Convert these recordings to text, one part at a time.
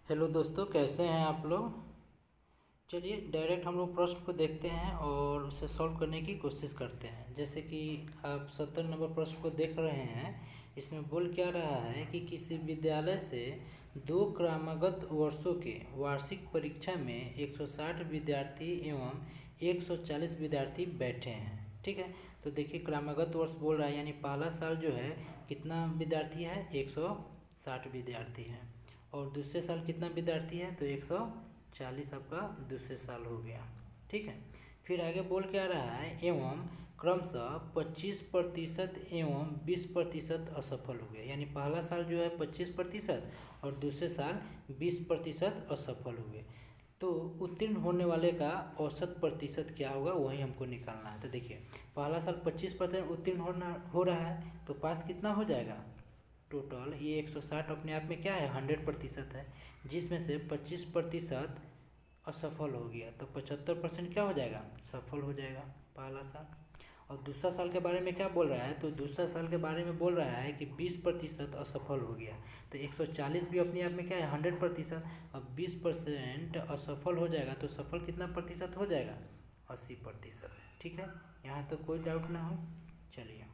Hello दोस्तों, कैसे हैं आप लोग। चलिए डायरेक्ट हम लोग प्रश्न को देखते हैं और उसे सॉल्व करने की कोशिश करते हैं। जैसे कि आप 70 नंबर प्रश्न को देख रहे हैं। इसमें बोल क्या रहा है कि किसी विद्यालय से 2 क्रमागत वर्षों के वार्षिक परीक्षा में 160 विद्यार्थी एवं 140 विद्यार्थी बैठे हैं। ठीक है, तो देखिए क्रमागत वर्ष बोल रहा है, यानी पहला साल जो है कितना विद्यार्थी है, 160 विद्यार्थी है। और दूसरे साल कितना विद्यार्थी है, तो 140 आपका दूसरे साल हो गया। ठीक है, फिर आगे बोल क्या रहा है, एवं क्रमशः 25% एवं 20% असफल हो गया। यानी पहला साल जो है 25% और दूसरे साल 20% असफल हुए। तो उत्तीर्ण होने वाले का औसत प्रतिशत क्या होगा, वही हमको निकालना है। तो देखिए पहला साल 25% उत्तीर्ण हो रहा है, तो पास कितना हो जाएगा। टोटल ये 160 अपने आप में क्या है, 100% है, जिसमें से 25% असफल हो गया, तो 75% क्या हो जाएगा, सफल हो जाएगा पहला साल। और दूसरा साल के बारे में क्या बोल रहा है, तो दूसरा साल के बारे में बोल रहा है कि 20% असफल हो गया। तो 140 भी अपने आप में क्या है, 100%। अब 20% असफल हो जाएगा तो सफल कितना प्रतिशत हो जाएगा, 80%। ठीक है, यहाँ तक कोई डाउट ना हो। चलिए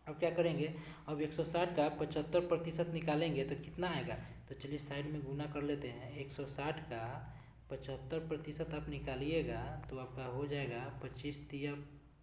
अब क्या करेंगे, अब 160 का 75% निकालेंगे तो कितना आएगा। तो चलिए साइड में गुना कर लेते हैं। 160 का 75% आप निकालिएगा तो आपका हो जाएगा 25 तिया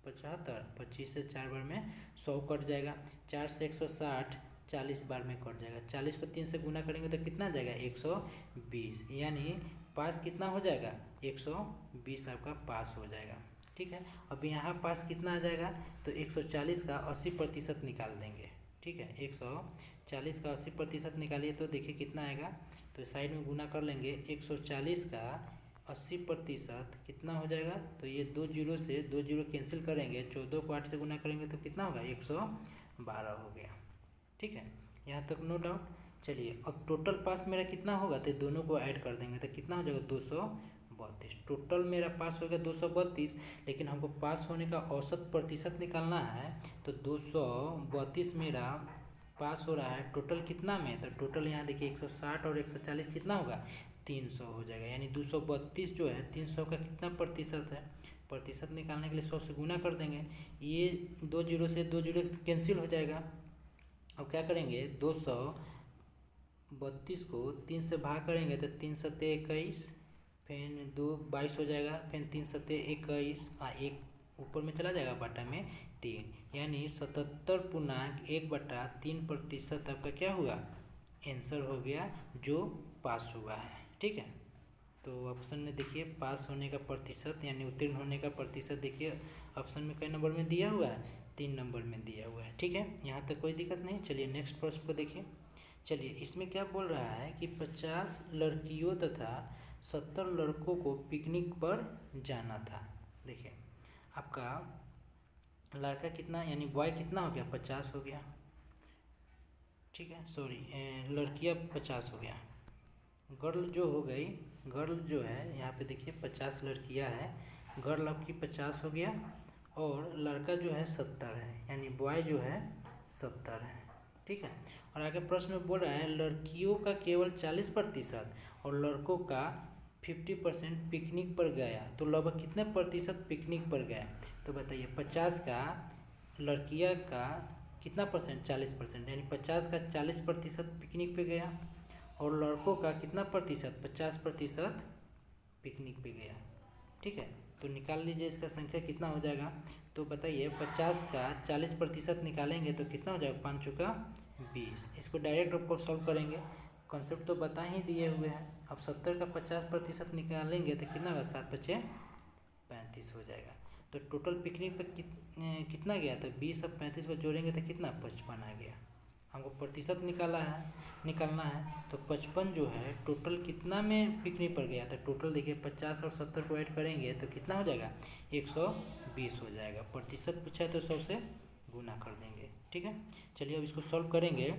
75, 25 से 4 बार में 100 कट जाएगा। 4 से 160 40 बार में कट जाएगा। 40 को 3 से गुना करेंगे तो कितना आ जाएगा, 120। यानी पास कितना हो जाएगा, 120 आपका पास हो जाएगा। ठीक है, अब यहाँ पास कितना आ जाएगा, तो 140 का 80% निकाल देंगे। ठीक है, 140 का 80% निकालिए तो देखिए कितना आएगा। तो साइड में गुना कर लेंगे। 140 का 80% कितना हो जाएगा, तो ये 2 जीरो से 2 जीरो कैंसिल करेंगे। 14 को 8 से गुना करेंगे तो कितना होगा, 112 हो गया। ठीक है, यहाँ तक नो डाउट। चलिए अब टोटल पास मेरा कितना होगा, तो दोनों को ऐड कर देंगे तो कितना हो जाएगा, 232। टोटल मेरा पास हो गया 232, लेकिन हमको पास होने का औसत प्रतिशत निकालना है। तो 232 मेरा पास हो रहा है टोटल कितना में, तो टोटल यहाँ देखिए 160 और 140 कितना होगा, 300 हो जाएगा। यानी 232 जो है 300 का कितना प्रतिशत है, प्रतिशत निकालने के लिए 100 से गुना कर देंगे। ये 2 जीरो से 2 जीरो कैंसिल हो जाएगा। अब क्या करेंगे, 232 को 3 से भाग करेंगे तो 3 सत्ते 21, फिर 2 22 हो जाएगा, फिर 3 सत्ते 21, हाँ एक ऊपर में चला जाएगा, बटा में 3, यानी 77.1/3% आपका क्या हुआ, आंसर हो गया जो पास हुआ है। ठीक है, तो ऑप्शन में देखिए पास होने का प्रतिशत यानी उत्तीर्ण होने का प्रतिशत देखिए ऑप्शन में कई नंबर में दिया हुआ है, 3 नंबर में दिया हुआ है। ठीक है, यहाँ तक कोई दिक्कत नहीं। चलिए नेक्स्ट प्रश्न को देखिए। चलिए इसमें क्या बोल रहा है कि 50 लड़कियों तथा 70 लड़कों को पिकनिक पर जाना था। देखिए आपका लड़का कितना यानी बॉय कितना हो गया, 50 हो गया। ठीक है, सॉरी लड़कियाँ 50 हो गया। गर्ल जो हो गई, गर्ल जो है यहाँ पे देखिए 50 लड़कियाँ हैं, गर्ल आपकी 50 हो गया और लड़का जो है 70 है, यानी बॉय जो है 70 है। ठीक है, और आगे प्रश्न में बोल रहा है लड़कियों का केवल 40% और लड़कों का 50% पिकनिक पर गया, तो लगभग कितने प्रतिशत पिकनिक पर गया। तो बताइए 50 का लड़कियाँ का कितना परसेंट, 40%, यानी 50 का 40% पिकनिक पे गया और लड़कों का कितना प्रतिशत, 50% पिकनिक पे गया। ठीक है, तो निकाल लीजिए इसका संख्या कितना हो जाएगा। तो बताइए 50 का 40% निकालेंगे तो कितना हो जाएगा, 5 चौका 20। इसको डायरेक्ट आपको सॉल्व करेंगे, कॉन्सेप्ट तो बता ही दिए हुए हैं। अब 70 का 50% निकालेंगे तो कितना होगा, 7 बचे 35 हो जाएगा। तो टोटल पिकनिक पे कितना गया था, 20 और 35 को जोड़ेंगे तो कितना, 55 आ गया। हमको प्रतिशत निकालना है। तो 55 जो है टोटल कितना में पिकनिक पर गया था, टोटल देखिए 50 और 70 को ऐड करेंगे तो कितना हो जाएगा, 120 हो जाएगा। प्रतिशत पूछा है तो 100 से गुना कर देंगे। ठीक है, चलिए अब इसको सॉल्व करेंगे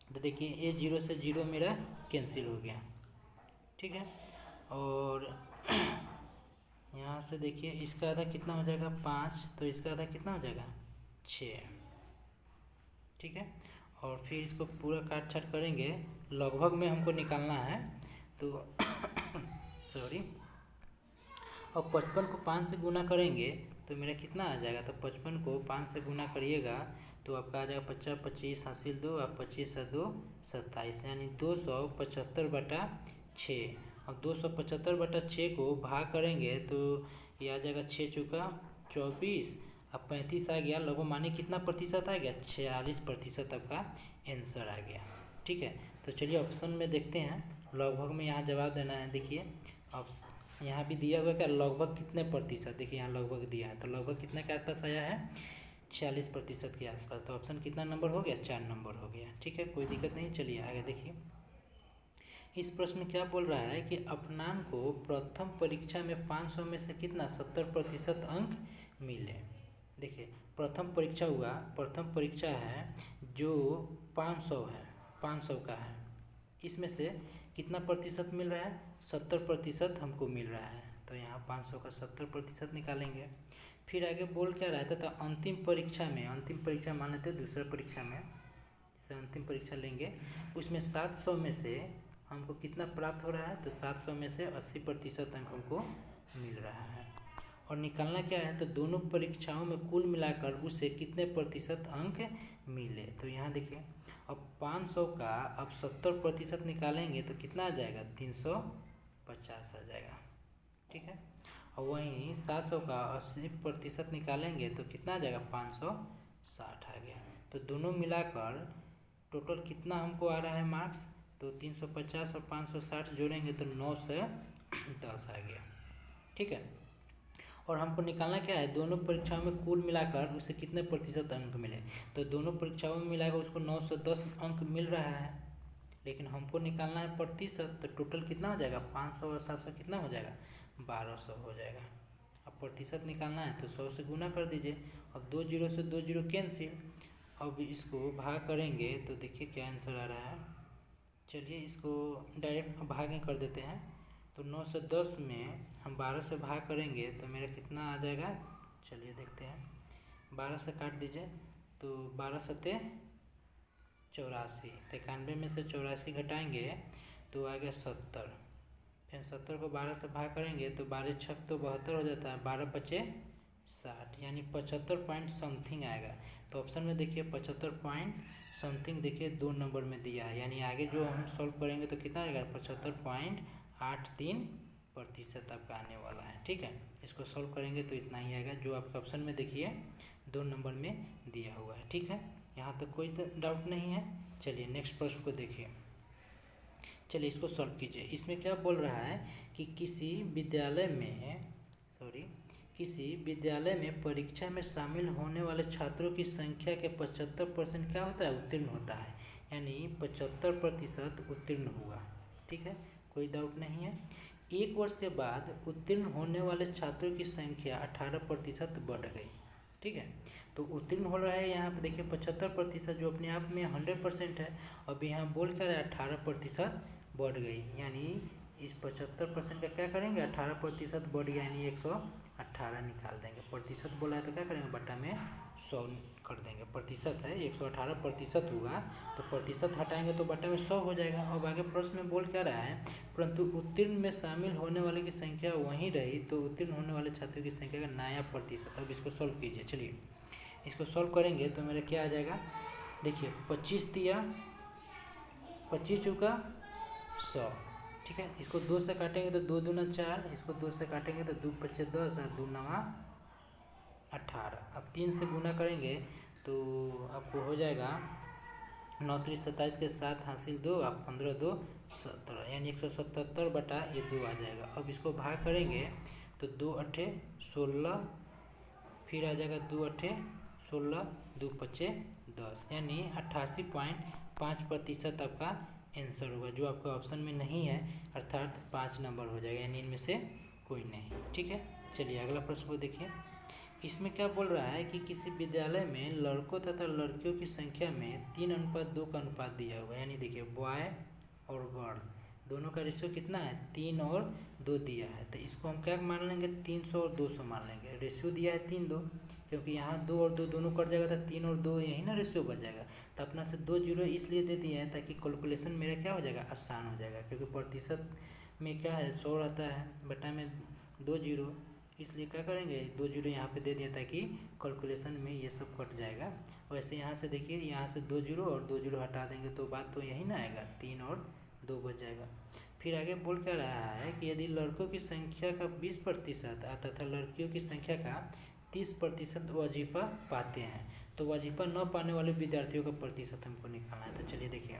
तो देखिए ये 0 से 0 मेरा कैंसिल हो गया। ठीक है, और यहाँ से देखिए इसका आधा कितना हो जाएगा, 5, तो इसका आधा कितना हो जाएगा, 6। ठीक है, और फिर इसको पूरा काट छाट करेंगे, लगभग में हमको निकालना है तो सॉरी। और 55 को 5 से गुना करेंगे तो मेरा कितना आ जाएगा, तो 55 को 5 से गुना करिएगा तो आपका आ जाएगा 50 25 हासिल 2 और 25 और 2 27, यानी 275/6। अब 275/6 को भाग करेंगे तो ये आ जाएगा 6 चौका 24, अब 35 आ गया, लगभग माने कितना प्रतिशत आ गया, 46% आपका आंसर आ गया। ठीक है, तो चलिए ऑप्शन में देखते हैं, लगभग में यहाँ जवाब देना है। देखिए अब यहाँ भी दिया हुआ क्या, लगभग कितने प्रतिशत, देखिए यहाँ लगभग दिया है तो लगभग कितने के आसपास आया है, 46% के आसपास। तो ऑप्शन कितना नंबर हो गया, 4 नंबर हो गया। ठीक है, कोई दिक्कत नहीं। चलिए आगे देखिए, इस प्रश्न में क्या बोल रहा है कि अपनान को प्रथम परीक्षा में 500 में से कितना 70% अंक मिले। देखिए प्रथम परीक्षा हुआ, प्रथम परीक्षा है जो 500 है, 500 का है, इसमें से कितना प्रतिशत मिल रहा है, 70% हमको मिल रहा है। तो यहाँ 500 का 70% निकालेंगे। फिर आगे बोल क्या रहा था, तो अंतिम परीक्षा में, अंतिम परीक्षा मान लेते दूसरा परीक्षा में, जैसे अंतिम परीक्षा लेंगे उसमें 700 में से हमको कितना प्राप्त हो रहा है, तो 700 में से 80% अंक हमको मिल रहा है। और निकालना क्या है, तो दोनों परीक्षाओं में कुल मिलाकर उसे कितने प्रतिशत अंक मिले। तो यहाँ देखिए अब 500 का अब 70% निकालेंगे तो कितना आ जाएगा, 350 आ जाएगा। ठीक है, और वहीं 700 का 80% निकालेंगे तो कितना आ जाएगा, 560 आ गया। तो दोनों मिलाकर टोटल कितना हमको आ रहा है मार्क्स, तो 350 और 560 जोड़ेंगे तो 9 से 10 आ गया। ठीक है, और हमको निकालना क्या है, दोनों परीक्षाओं में कुल मिलाकर उसे कितने प्रतिशत अंक मिले। तो दोनों परीक्षाओं में मिलाकर उसको 9 से 10 अंक मिल रहा है, लेकिन हमको निकालना है प्रतिशत। तो टोटल कितना हो जाएगा, 500 और 700 कितना हो जाएगा, 1200 हो जाएगा। अब प्रतिशत निकालना है तो 100 से गुना कर दीजिए। अब 2 जीरो से 2 जीरो कैंसिल, अब इसको भाग करेंगे तो देखिए क्या आंसर आ रहा है। चलिए इसको डायरेक्ट भाग में कर देते हैं। तो 9 से 10 में हम 12 से भाग करेंगे तो मेरा कितना आ जाएगा, चलिए देखते हैं। 12 से काट दीजिए तो 12 सत्ते 84, 91 में से 84 घटाएंगे तो आ गया 70। फिर 70 को 12 से भाग करेंगे तो 12 छक तो 72 हो जाता है, 12 पचे 60, यानी 75 पॉइंट समथिंग आएगा। तो ऑप्शन में देखिए 75 पॉइंट समथिंग देखिए 2 नंबर में दिया है, यानी आगे जो हम सॉल्व करेंगे तो कितना आएगा, 75.83% आपका आने वाला है। ठीक है, इसको सॉल्व करेंगे तो इतना ही आएगा जो आपका ऑप्शन में देखिए 2 नंबर में दिया हुआ है। ठीक है, यहाँ तक कोई डाउट नहीं है। चलिए नेक्स्ट प्रश्न को देखिए, चलिए इसको सॉल्व कीजिए। इसमें क्या बोल रहा है कि किसी विद्यालय में परीक्षा में शामिल होने वाले छात्रों की संख्या के 75% क्या होता है, उत्तीर्ण होता है, यानी 75% उत्तीर्ण हुआ। ठीक है, कोई डाउट नहीं है। 1 वर्ष के बाद उत्तीर्ण होने वाले छात्रों की संख्या 18% बढ़ गई। ठीक है, तो उत्तीर्ण हो रहा है यहाँ पे देखिए 75%, जो अपने आप में 100% है। अब यहाँ बोल कर 18% बढ़ गई, यानी इस 75% का क्या करेंगे, 18% बढ़ गया, यानी 118 निकाल देंगे। प्रतिशत बोला है तो क्या करेंगे, बट्टा में 100 कर देंगे। प्रतिशत है 118% होगा, तो प्रतिशत हटाएंगे तो बट्टा में 100 हो जाएगा। अब आगे प्रश्न में बोल क्या रहा है, परंतु उत्तीर्ण में शामिल होने वाले की संख्या वहीं रही, तो उत्तीर्ण होने वाले छात्रों की संख्या का नया प्रतिशत। अब इसको सॉल्व कीजिए। चलिए इसको सॉल्व करेंगे तो मेरा क्या आ जाएगा, देखिए 25 दिया, 25 चौका 100। ठीक है, इसको 2 से काटेंगे तो 2 दूना 4, इसको 2 से काटेंगे तो 2 पचे 10 और 2 नवा 18। अब 3 से गुना करेंगे तो आपको हो जाएगा 9 3 27 के साथ हासिल 2 और 15 2 17, यानी 177 बटा ये 2 आ जाएगा। अब इसको भाग करेंगे तो 2 अठे 16, फिर आ जाएगा 2 अठे 16, 2 पचे 10, यानी 88.5% आपका आंसर होगा, जो आपका ऑप्शन में नहीं है, अर्थात 5 नंबर हो जाएगा, यानी इनमें से कोई नहीं। ठीक है, चलिए अगला प्रश्न को देखिए। इसमें क्या बोल रहा है कि किसी विद्यालय में लड़कों तथा लड़कियों की संख्या में 3:2 का अनुपात दिया हुआ है, यानी देखिए बॉय और गर्ल दोनों का रेशियो कितना है 3 और 2 दिया है, तो इसको हम क्या मान लेंगे 300 और 200 मान लेंगे। रेशियो दिया है 3-2, क्योंकि यहाँ 2 और 2 दोनों कट जाएगा तो 3 और 2 यही ना रेशियो बच जाएगा। तो अपना से 2 जीरो इसलिए दे दिया है ताकि कैलकुलेशन मेरा क्या हो जाएगा आसान हो जाएगा, क्योंकि प्रतिशत में क्या है 100 रहता है बटा में 2 जीरो, इसलिए क्या करेंगे 2 जीरो यहाँ पे दे दिया ताकि कैलकुलेशन में ये सब कट जाएगा। वैसे यहाँ से देखिए यहाँ से 2 जीरो और 2 जीरो हटा देंगे तो बात तो यही ना आएगा 3 और 2 बच जाएगा। फिर आगे बोल क्या रहा है कि यदि लड़कों की संख्या का 20% तथा लड़कियों की संख्या का 30% वजीफा पाते हैं तो वजीफा न पाने वाले विद्यार्थियों का प्रतिशत हमको निकालना है। तो चलिए देखिए,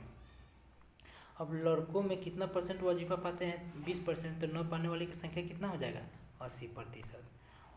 अब लड़कों में कितना परसेंट वजीफा पाते हैं 20%, तो न पाने वाले की संख्या कितना हो जाएगा 80%,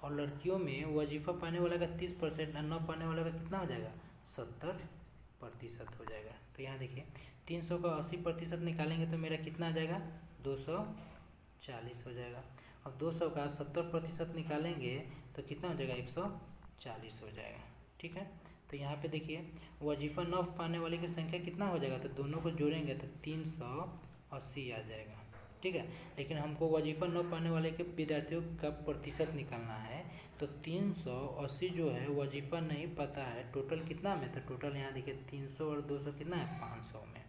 और लड़कियों में वजीफा पाने वाला का 30% और न पाने वाला का कितना हो जाएगा 70% हो जाएगा। तो यहाँ देखिए 300 का 80% निकालेंगे तो मेरा कितना आ जाएगा 240 हो जाएगा। अब 200 का 70% निकालेंगे तो कितना हो जाएगा 140 हो जाएगा। ठीक है, तो यहाँ पे देखिए वजीफा न पाने वाले की संख्या कितना हो जाएगा, तो दोनों को जोड़ेंगे तो 380 आ जाएगा। ठीक है, लेकिन हमको वजीफा न पाने वाले के विद्यार्थियों का प्रतिशत निकालना है, तो 380 जो है वजीफा नहीं पता है टोटल कितना में, तो टोटल यहाँ देखिए 300 और 200 कितना है 500 में।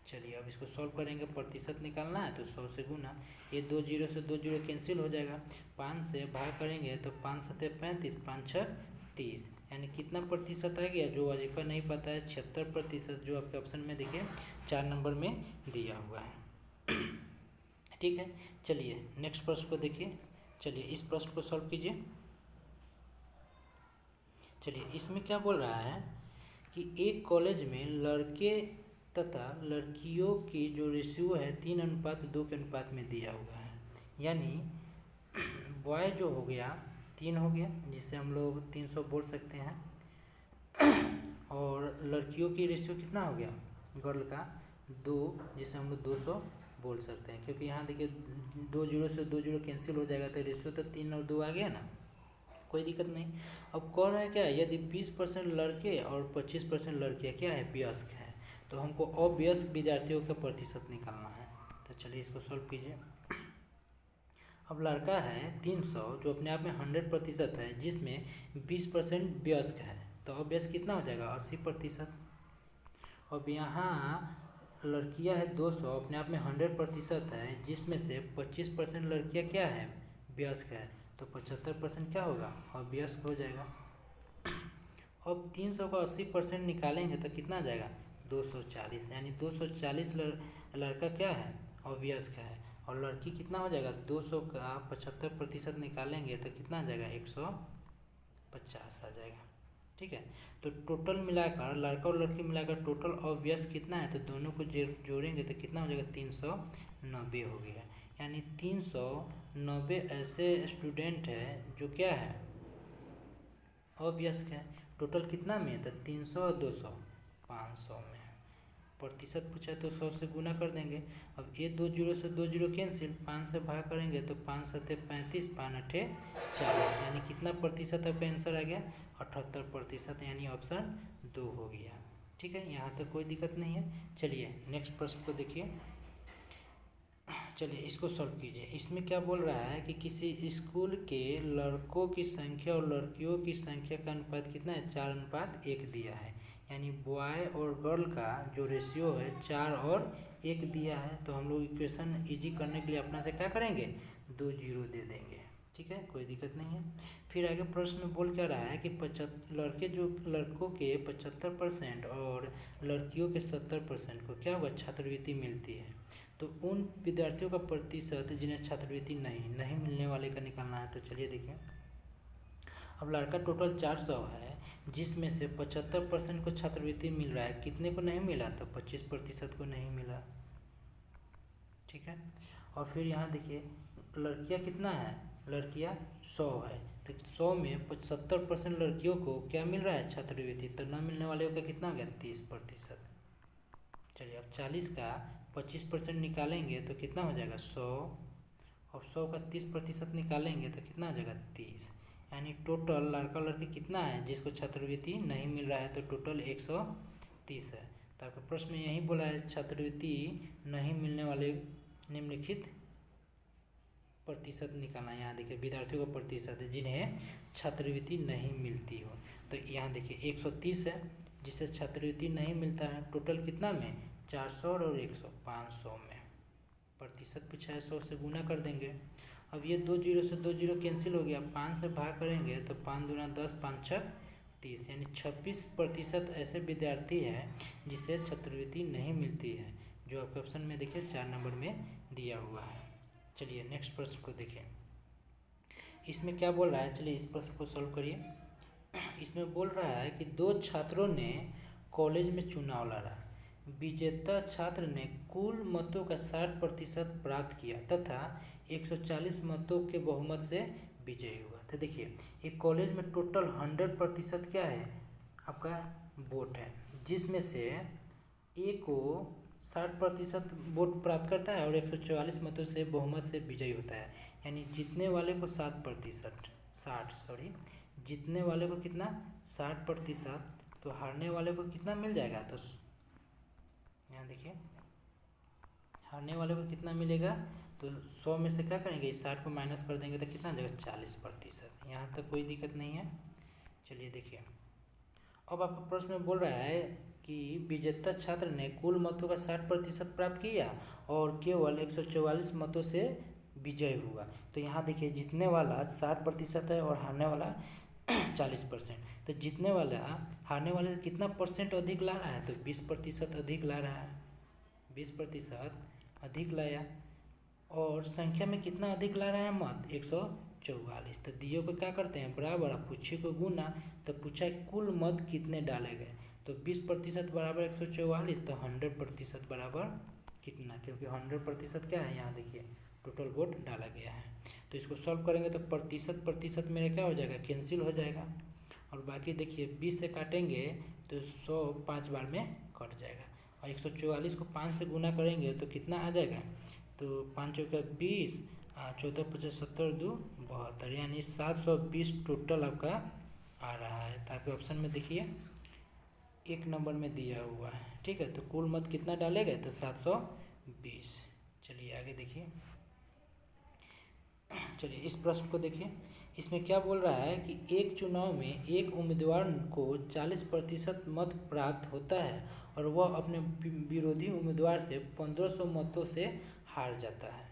चलिए अब इसको सॉल्व करेंगे, प्रतिशत निकालना है तो 100 से गुना, ये 2 जीरो से 2 जीरो कैंसिल हो जाएगा, 5 से भाग करेंगे तो 5 सत्ते 35, 5 छः 30, यानी कितना प्रतिशत आ गया जो वजीफा नहीं पता है 76%, जो आपके ऑप्शन में देखिए 4 नंबर में दिया हुआ है। ठीक है, चलिए नेक्स्ट प्रश्न को देखिए। चलिए इस प्रश्न को सॉल्व कीजिए। चलिए इसमें क्या बोल रहा है कि एक कॉलेज में लड़के तथा लड़कियों की जो रेशियो है 3:2 के अनुपात में दिया हुआ है, यानी बॉय जो हो गया 3 हो गया जिसे हम लोग 300 बोल सकते हैं, और लड़कियों की रेशियो कितना हो गया गर्ल का 2 जिसे हम लोग 200 बोल सकते हैं, क्योंकि यहाँ देखिए 2 जीरो से 2 जीरो कैंसिल हो जाएगा तो रेशियो तो 3 और 2 आ गया ना, कोई दिक्कत नहीं। अब कह रहा है क्या यदि 20% लड़के और 25% लड़कियाँ क्या है वयस्क है, तो हमको अवयस्क विद्यार्थियों का प्रतिशत निकालना है। तो चलिए इसको सॉल्व कीजिए। अब लड़का है 300 जो अपने आप में 100% है, जिसमें 20% वयस्क है, तो अवयस्क कितना हो जाएगा 80%। अब यहाँ लड़कियाँ है 200 अपने आप में 100% है, जिसमें से 25% लड़कियाँ क्या है वयस्क है, तो 75% क्या होगा अवयस्क हो जाएगा। अब 300 का 80% निकालेंगे तो कितना आ जाएगा 240, यानी 240 लड़का क्या है अवयस्क है, और लड़की कितना हो जाएगा 200 का 75% निकालेंगे तो कितना आ जाएगा 150 आ जाएगा। ठीक है, तो टोटल मिलाकर लड़का और लड़की मिलाकर टोटल अवयस्क कितना है, तो दोनों को जोड़ेंगे तो कितना हो जाएगा 390 हो गया, यानी 390 ऐसे स्टूडेंट है जो क्या है अवयस्क है। टोटल कितना में, तो 300 और 200 500 में। प्रतिशत पूछा तो 100 से गुना कर देंगे। अब ये 2 जीरो से 2 जीरो कैंसिल, 5 से भाग करेंगे तो 5 सत्ते 35, 5 अठे 40, यानी कितना प्रतिशत आपका आंसर आ गया 78%, यानी ऑप्शन 2 हो गया। ठीक है, यहाँ तक कोई दिक्कत नहीं है। चलिए नेक्स्ट प्रश्न को देखिए। चलिए इसको सॉल्व कीजिए। इसमें क्या बोल रहा है कि किसी स्कूल के लड़कों की संख्या और लड़कियों की संख्या का अनुपात कितना है 4:1 दिया है, यानी बॉय और गर्ल का जो रेशियो है 4 और 1 दिया है। तो हम लोग इक्वेशन इजी करने के लिए अपना से क्या करेंगे 2 जीरो दे देंगे। ठीक है, कोई दिक्कत नहीं है। फिर आगे प्रश्न में बोल क्या रहा है कि लड़कों के 75% और लड़कियों के 70% को क्या होगा छात्रवृत्ति मिलती है, तो उन विद्यार्थियों का प्रतिशत जिन्हें छात्रवृत्ति नहीं मिलने वाले का निकालना है। तो चलिए देखिए, अब लड़का टोटल 400 है, जिसमें से 75% को छात्रवृत्ति मिल रहा है, कितने को नहीं मिला, तो 25% को नहीं मिला। ठीक है, और फिर यहाँ देखिए लड़कियाँ कितना है, लड़कियाँ 100 है, तो 100 में 70% लड़कियों को क्या मिल रहा है छात्रवृत्ति, तो न मिलने वाले का कितना हो गया 30%। चलिए अब 40 का 25% निकालेंगे तो कितना हो जाएगा 100, और 100 का 30% निकालेंगे तो कितना हो जाएगा 30, यानी टोटल लड़का लड़की कितना है जिसको छात्रवृत्ति नहीं मिल रहा है, तो टोटल 130 है। तो आपका प्रश्न में यही बोला है, छात्रवृत्ति नहीं मिलने वाले निम्नलिखित प्रतिशत निकालना। यहाँ देखिए विद्यार्थियों का प्रतिशत है जिन्हें छात्रवृत्ति नहीं मिलती हो। तो यहाँ देखिए 130 है जिसे छात्रवृत्ति नहीं मिलता है। टोटल कितना में 400 और 100 500 में। प्रतिशत पूछा है 100 से गुना कर देंगे। अब ये 2 जीरो से 2 जीरो कैंसिल हो गया, 5 से भाग करेंगे तो 5 दूना 10 5 छक 30, यानी 26% ऐसे विद्यार्थी हैं जिसे छात्रवृत्ति नहीं मिलती है, जो आपके ऑप्शन में देखिए 4 नंबर में दिया हुआ है। चलिए नेक्स्ट प्रश्न को देखें। इसमें क्या बोल रहा है, चलिए इस प्रश्न को सॉल्व करिए। इसमें बोल रहा है कि 2 छात्रों ने कॉलेज में चुनाव लड़ा। विजेता छात्र ने कुल मतों का 60% प्राप्त किया तथा 140 मतों के बहुमत से विजयी हुआ। तो देखिए एक कॉलेज में टोटल 100% क्या है आपका वोट है, जिसमें से ए को 60% वोट प्राप्त करता है और 144 मतों से बहुमत से विजयी होता है। यानी जीतने वाले को 60%, जीतने वाले को कितना 60%, तो हारने वाले को कितना मिल जाएगा। तो यहाँ देखिए हारने वाले को कितना मिलेगा, तो 100 में से क्या करेंगे, इस 60 को माइनस कर देंगे तो कितना जगह 40%। यहाँ तक कोई दिक्कत नहीं है। चलिए देखिए अब आपका प्रश्न में बोल रहा है कि विजेता छात्र ने कुल मतों का 60% प्राप्त किया और केवल 144 मतों से विजय हुआ। तो यहाँ देखिए जीतने वाला 60% है और हारने वाला 40%। तो जीतने वाला हारने वाले से कितना परसेंट अधिक ला रहा है, तो 20% अधिक ला रहा है, 20% अधिक लाया। और संख्या में कितना अधिक ला रहा है मत 144। तो दियो को क्या करते हैं बराबर, आप पूछे को गुना, तो पूछा कुल मत कितने डाले गए, तो 20% बराबर 144, तो 100% बराबर कितना, क्योंकि 100% क्या है यहाँ देखिए टोटल वोट डाला गया है। तो इसको सॉल्व करेंगे तो प्रतिशत मेरे क्या हो जाएगा कैंसिल हो जाएगा, और बाकी देखिए 20 से काटेंगे तो 100 5 बार में कट जाएगा, और 144 को 5 से गुना करेंगे तो कितना आ जाएगा, तो 5 चौका 20, 14 50 70 2 72, यानी 720 टोटल आपका आ रहा है। तो आपके ऑप्शन में देखिए 1 नंबर में दिया हुआ है, ठीक है। तो कुल मत कितना डाले गए, तो 720। चलिए आगे देखिए, चलिए इस प्रश्न को देखिए। इसमें क्या बोल रहा है कि एक चुनाव में एक उम्मीदवार को 40% मत प्राप्त होता है और वह अपने विरोधी उम्मीदवार से 1500 मतों से हार जाता है।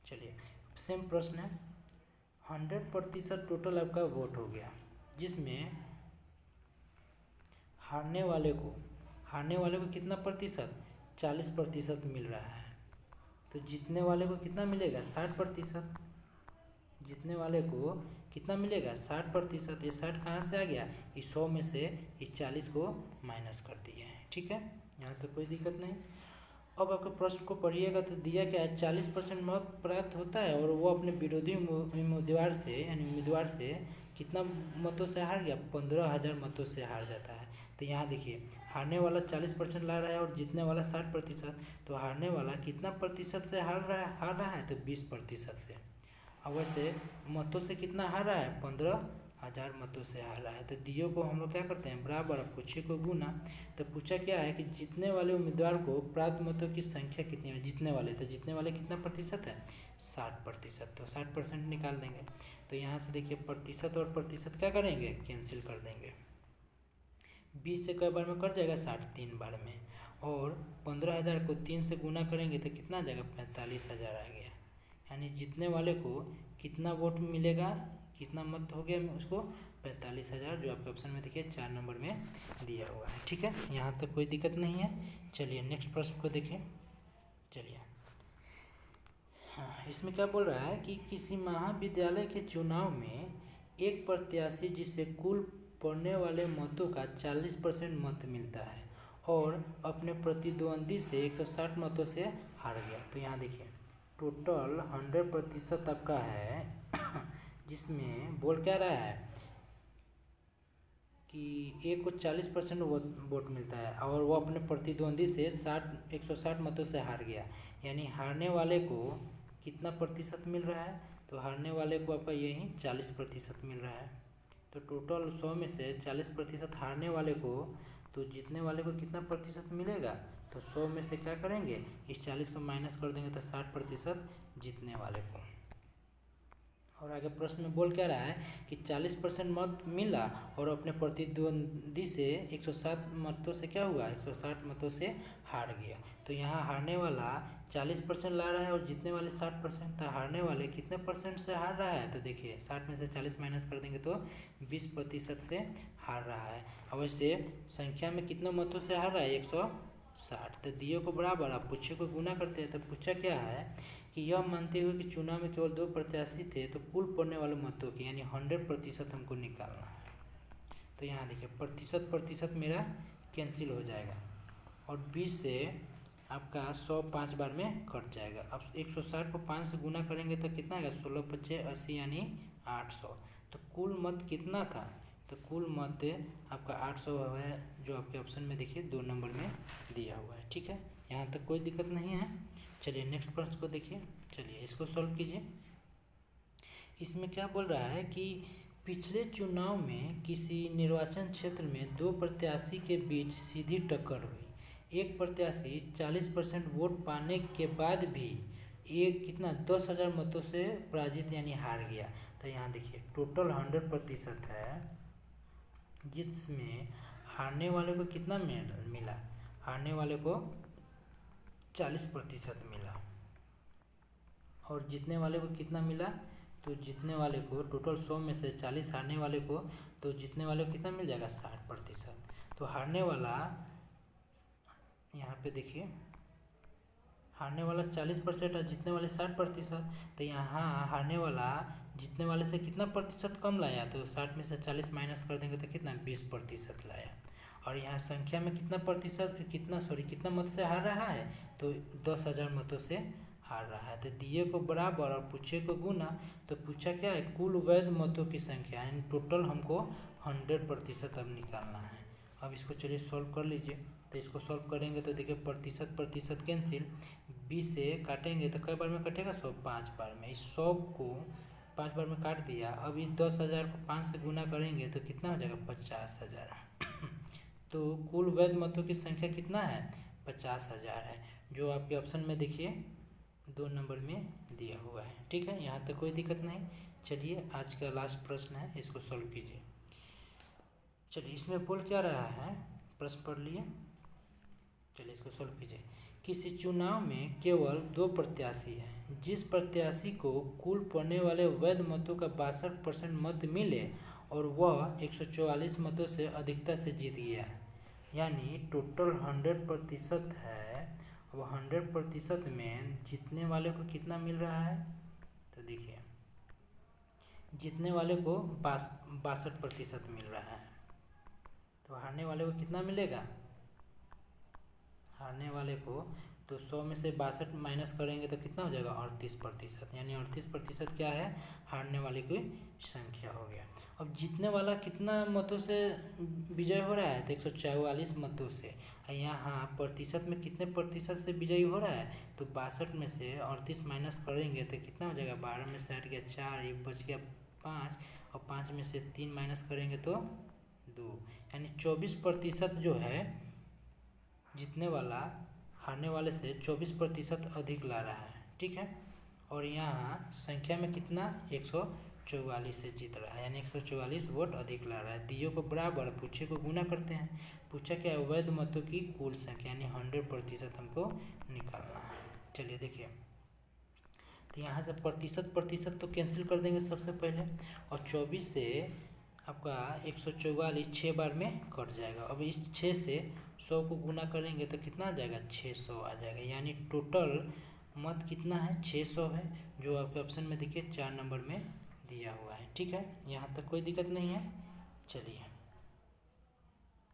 चलिए सेम प्रश्न है, 100% टोटल आपका वोट हो गया, जिसमें हारने वाले को कितना प्रतिशत 40% मिल रहा है। तो जीतने वाले को कितना मिलेगा 60%, जीतने वाले को कितना मिलेगा 60%। ये 60 कहाँ से आ गया, इस 100 में से इस 40 को माइनस कर दिए हैं, ठीक है। यहाँ तो कोई दिक्कत नहीं। अब आपके प्रश्न को पढ़िएगा तो दिया क्या है 40% मत प्राप्त होता है और वो अपने विरोधी उम्मीदवार से यानी उम्मीदवार से कितना मतों से हार गया, 15,000 मतों से हार जाता है। तो यहाँ देखिए हारने वाला 40% ला रहा है और जीतने वाला 60%, तो हारने वाला कितना प्रतिशत से हार रहा है तो 20% से। अब वैसे मतों से कितना हार रहा है 15,000 मतों से हार रहा है। तो दियो को हम लोग क्या करते हैं बराबर, पूछे को गुना। तो पूछा क्या है कि जीतने वाले उम्मीदवार को प्राप्त मतों की संख्या कितनी है, जीतने वाले, तो जीतने वाले कितना प्रतिशत है 60%, तो 60% निकाल देंगे। तो यहाँ से देखिए प्रतिशत और प्रतिशत क्या करेंगे कैंसिल कर देंगे, 20 से कई बार में कट जाएगा 60 3 बार में, और 15,000 को 3 से गुना करेंगे तो कितना आ जाएगा 45,000 आ गया। यानी जीतने वाले को कितना वोट मिलेगा, कितना मत हो गया उसको 45,000, जो आपके ऑप्शन में देखिए 4 नंबर में दिया हुआ है, ठीक है। यहाँ तक कोई दिक्कत नहीं है। चलिए नेक्स्ट प्रश्न को देखिए। चलिए हाँ, इसमें क्या बोल रहा है कि किसी महाविद्यालय के चुनाव में एक प्रत्याशी जिसे कुल पड़ने वाले मतों का 40% मत मिलता है और अपने प्रतिद्वंदी से 160 मतों से हार गया। तो यहाँ देखिए टोटल 100% आपका है, जिसमें बोल क्या रहा है कि ए को 40% वोट मिलता है और वो अपने प्रतिद्वंदी से 160 मतों से हार गया। यानी हारने वाले को कितना प्रतिशत मिल रहा है, तो हारने वाले को आपका यही 40% मिल रहा है। तो टोटल 100 में से 40% हारने वाले को तो जीतने वाले को कितना प्रतिशत मिलेगा, तो 100 में से क्या करेंगे, इस 40 को माइनस कर देंगे तो 60% जीतने वाले को। और आगे प्रश्न में बोल क्या रहा है कि 40% मत मिला और अपने प्रतिद्वंदी से 107 मतों से क्या हुआ, 160 मतों से हार गया। तो यहाँ हारने वाला 40% ला रहा है और जीतने वाले 60%। तो हारने वाले कितने परसेंट से हार रहा है, तो देखिए 60 में से 40 माइनस कर देंगे तो 20% से हार रहा है। अब वैसे संख्या में कितने मतों से हार रहा है, 160। तो दियो को बराबर आप पूछे को गुना करते हैं। तो पूछा क्या है कि यह मानते हुए कि चुनाव में केवल 2 प्रत्याशी थे तो कुल पड़ने वाले मतों की यानी 100% हमको निकालना है। तो यहाँ देखिए प्रतिशत मेरा कैंसिल हो जाएगा और 20 से आपका 100 5 बार में कट जाएगा। अब 160 को 5 से गुना करेंगे तो कितना आएगा, 16 5 80 यानी 800। तो कुल मत कितना था, तो कुल मत आपका 800 है, जो आपके ऑप्शन में देखिए 2 नंबर में दिया हुआ है। ठीक है, यहाँ तक कोई दिक्कत नहीं है। चलिए नेक्स्ट प्रश्न को देखिए। चलिए इसको सॉल्व कीजिए। इसमें क्या बोल रहा है कि पिछले चुनाव में किसी निर्वाचन क्षेत्र में 2 प्रत्याशी के बीच सीधी टक्कर हुई। एक प्रत्याशी 40% वोट पाने के बाद भी एक कितना 10,000 मतों से पराजित यानी हार गया। तो यहाँ देखिए टोटल 100% है, जिसमें हारने वाले को कितना मिला, हारने वाले को 40% मिला और जीतने वाले को कितना मिला, तो जीतने वाले को टोटल 100 में से 40 हारने वाले को, तो जीतने वाले को कितना मिल जाएगा, 60%। तो हारने वाला यहाँ पे देखिए हारने वाला 40% और जीतने वाले 60%। तो यहाँ हारने वाला जीतने वाले से कितना प्रतिशत कम लाया, तो 60 में से 40 माइनस कर देंगे तो कितना 20% लाया। और यहाँ संख्या में कितना मत से हार रहा है, तो 10,000 मतों से हार रहा है। तो दिए को बराबर और पूछे को गुना। तो पूछा क्या है, कुल वैध मतों की संख्या यानी टोटल हमको 100% अब निकालना है। अब इसको चलिए सॉल्व कर लीजिए। तो इसको सॉल्व करेंगे तो देखिए प्रतिशत कैंसिल, 20 से काटेंगे तो कई बार में कटेगा, 100 5 बार में। इस 100 को 5 बार में काट दिया। अब इस 10,000 को 5 से गुना करेंगे तो कितना हो जाएगा, 50,000। तो कुल वैध मतों की संख्या कितना है, 50,000 है, जो आपके ऑप्शन में देखिए 2 नंबर में दिया हुआ है। ठीक है, यहाँ तक कोई दिक्कत नहीं। चलिए आज का लास्ट प्रश्न है, इसको सॉल्व कीजिए। चलिए इसमें बोल क्या रहा है, प्रश्न पढ़ लिए। चलिए इसको सॉल्व कीजिए। किसी चुनाव में केवल 2 प्रत्याशी हैं, जिस प्रत्याशी को कुल पड़ने वाले वैध मतों का 62% मत मिले और वह 144 मतों से अधिकता से जीत गया है, यानी टोटल 100% है। अब 100% में जीतने वाले को कितना मिल रहा है, तो देखिए जीतने वाले को 62% मिल रहा है। तो हारने वाले को कितना मिलेगा, हारने वाले को तो 100 में से 62 माइनस करेंगे तो कितना हो जाएगा, 38%, यानी 38% क्या है, हारने वाले की संख्या हो गया। अब जीतने वाला कितना मतों से विजय हो रहा है, तो 144 मतों से। यहाँ प्रतिशत में कितने प्रतिशत से विजयी हो रहा है, तो 62 में से 38 माइनस करेंगे तो कितना हो जाएगा, 12 में से हट गया 4, ये बच गया 5 और 5 में से 3 माइनस करेंगे तो 2, यानी 24% जो है जीतने वाला हारने वाले से 24% अधिक ला रहा है। ठीक है, और यहाँ संख्या में कितना 144 से जीत रहा है, यानी 144 वोट अधिक ला रहा है। दियो को बराबर पूछे को गुना करते हैं। पूछा क्या है, वैध मतों की कुल संख्या यानी 100% हमको निकालना है। चलिए देखिए, तो यहाँ से प्रतिशत तो कैंसिल कर देंगे सबसे पहले, और 24 से आपका 144 6 बार में कट जाएगा। अब इस 6 से 100 को गुना करेंगे तो कितना आ जाएगा, 600 आ जाएगा, यानी टोटल मत कितना है, 600 है, जो आपके ऑप्शन में देखिए 4 नंबर में दिया हुआ है। ठीक है, यहाँ तक कोई दिक्कत नहीं है। चलिए